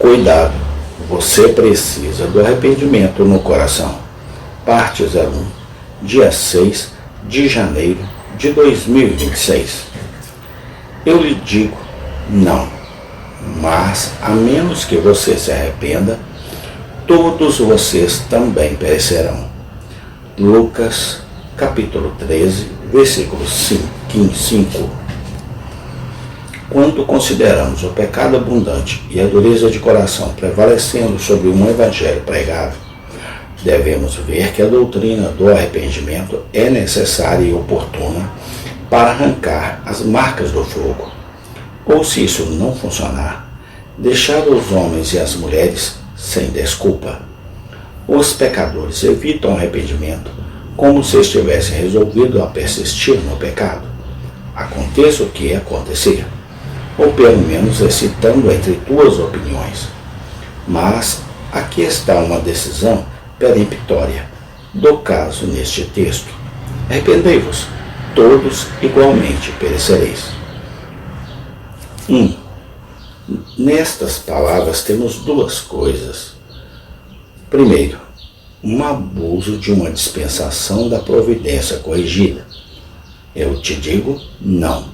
Cuidado, você precisa do arrependimento no coração. Parte 01, dia 6 de janeiro de 2026. Eu lhe digo, não, mas a menos que você se arrependa, todos vocês também perecerão. Lucas, capítulo 13, versículo 5. Quando consideramos o pecado abundante e a dureza de coração prevalecendo sobre um evangelho pregado, devemos ver que a doutrina do arrependimento é necessária e oportuna para arrancar as marcas do fogo. Ou, se isso não funcionar, deixar os homens e as mulheres sem desculpa. Os pecadores evitam o arrependimento como se estivessem resolvidos a persistir no pecado. Aconteça o que acontecer, ou pelo menos excitando entre duas opiniões. Mas aqui está uma decisão peremptória do caso neste texto. Arrependei-vos, todos igualmente perecereis. 1. Nestas palavras temos duas coisas. Primeiro, um abuso de uma dispensação da providência corrigida. Eu te digo, não.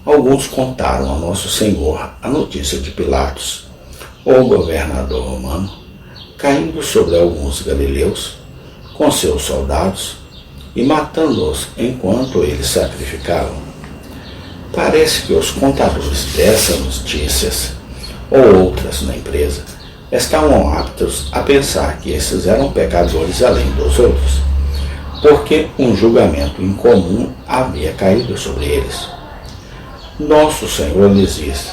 Alguns contaram a Nosso Senhor a notícia de Pilatos, o governador romano, caindo sobre alguns galileus com seus soldados e matando-os enquanto eles sacrificavam. Parece que os contadores dessas notícias, ou outras na empresa, estavam aptos a pensar que esses eram pecadores além dos outros, porque um julgamento incomum havia caído sobre eles. Nosso Senhor lhes disse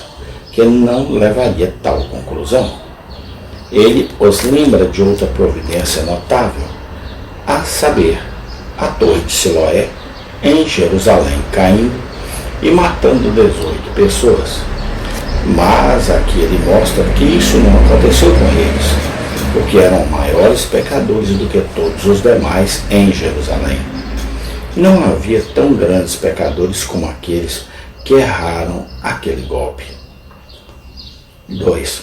que não levaria tal conclusão. Ele os lembra de outra providência notável, a saber, a torre de Siloé, em Jerusalém, caindo e matando 18 pessoas. Mas aqui ele mostra que isso não aconteceu com eles, porque eram maiores pecadores do que todos os demais em Jerusalém. Não havia tão grandes pecadores como aqueles que erraram aquele golpe. 2.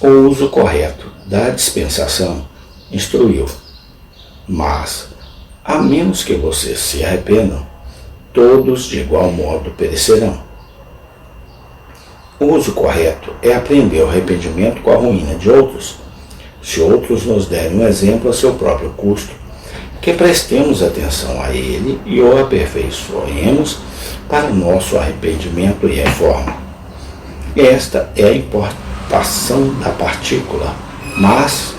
O uso correto da dispensação instruiu, mas, a menos que vocês se arrependam, todos de igual modo perecerão. O uso correto é aprender o arrependimento com a ruína de outros. Se outros nos derem um exemplo a seu próprio custo, que prestemos atenção a ele e o aperfeiçoemos para o nosso arrependimento e reforma. Esta é a importação da partícula, mas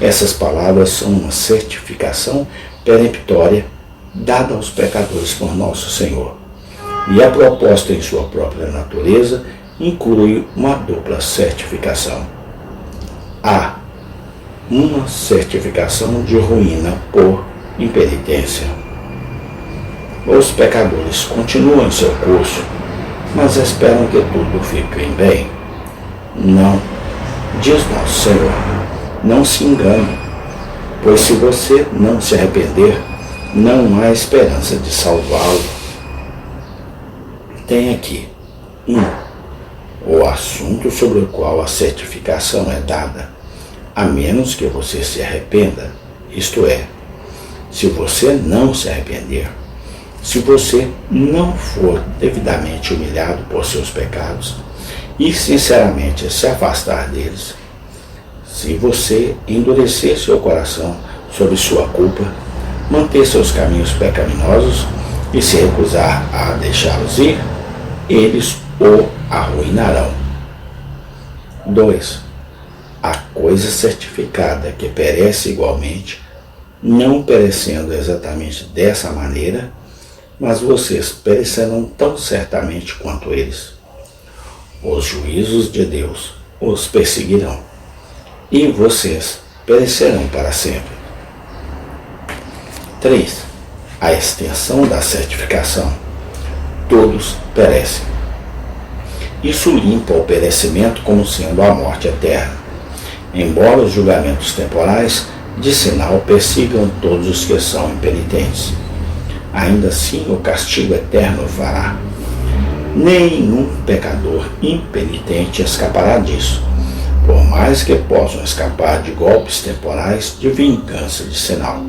essas palavras são uma certificação peremptória dada aos pecadores por Nosso Senhor. E a proposta em sua própria natureza inclui uma dupla certificação. A. Uma certificação de ruína por impenitência. Os pecadores continuam seu curso, mas esperam que tudo fique bem. Não, diz Nosso Senhor, não se engane, pois se você não se arrepender, não há esperança de salvá-lo. Tem aqui o assunto sobre o qual a certificação é dada, a menos que você se arrependa, isto é, se você não se arrepender, se você não for devidamente humilhado por seus pecados e sinceramente se afastar deles, se você endurecer seu coração sobre sua culpa, manter seus caminhos pecaminosos e se recusar a deixá-los ir, eles o arruinarão. 2. A coisa certificada que perece igualmente, não perecendo exatamente dessa maneira, mas vocês perecerão tão certamente quanto eles. Os juízos de Deus os perseguirão, e vocês perecerão para sempre. 3. A extensão da certificação. Todos perecem. Isso limpa o perecimento como sendo a morte eterna. Embora os julgamentos temporais de sinal persigam todos os que são impenitentes, ainda assim o castigo eterno fará. Nenhum pecador impenitente escapará disso, por mais que possam escapar de golpes temporais de vingança de sinal.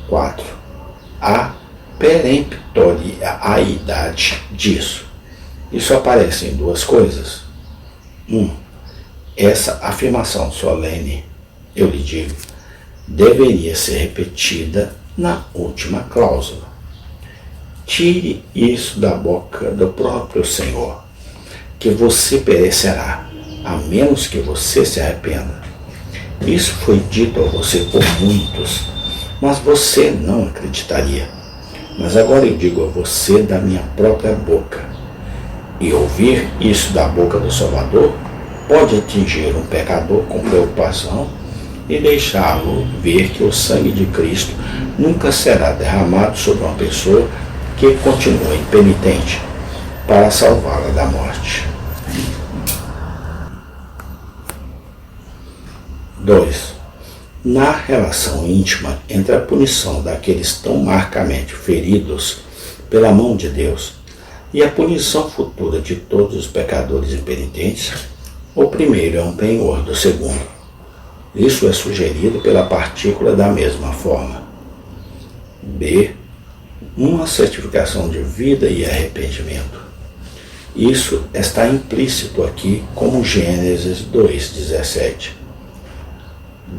4. A peremptoriedade disso. Isso aparece em duas coisas. 1. Essa afirmação solene, eu lhe digo, deveria ser repetida na última cláusula. Tire isso da boca do próprio Senhor, que você perecerá, a menos que você se arrependa. Isso foi dito a você por muitos, mas você não acreditaria. Mas agora eu digo a você da minha própria boca. E ouvir isso da boca do Salvador pode atingir um pecador com preocupação e deixá-lo ver que o sangue de Cristo nunca será derramado sobre uma pessoa que continua impenitente para salvá-la da morte. 2. Na relação íntima entre a punição daqueles tão marcamente feridos pela mão de Deus e a punição futura de todos os pecadores impenitentes, o primeiro é um penhor do segundo. Isso é sugerido pela partícula da mesma forma. B. Uma certificação de vida e arrependimento. Isso está implícito aqui como Gênesis 2:17.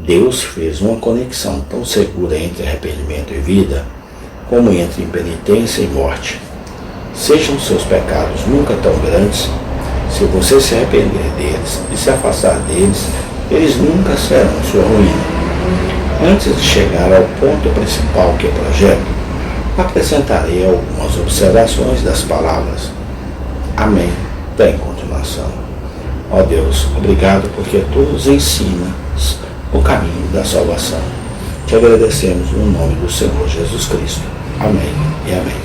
Deus fez uma conexão tão segura entre arrependimento e vida, como entre impenitência e morte. Sejam seus pecados nunca tão grandes, se você se arrepender deles e se afastar deles, eles nunca serão sua ruína. Antes de chegar ao ponto principal que é o projeto, acrescentarei algumas observações das palavras. Amém. Tem continuação. Ó Deus, obrigado porque tu nos ensinas o caminho da salvação. Te agradecemos no nome do Senhor Jesus Cristo. Amém e amém.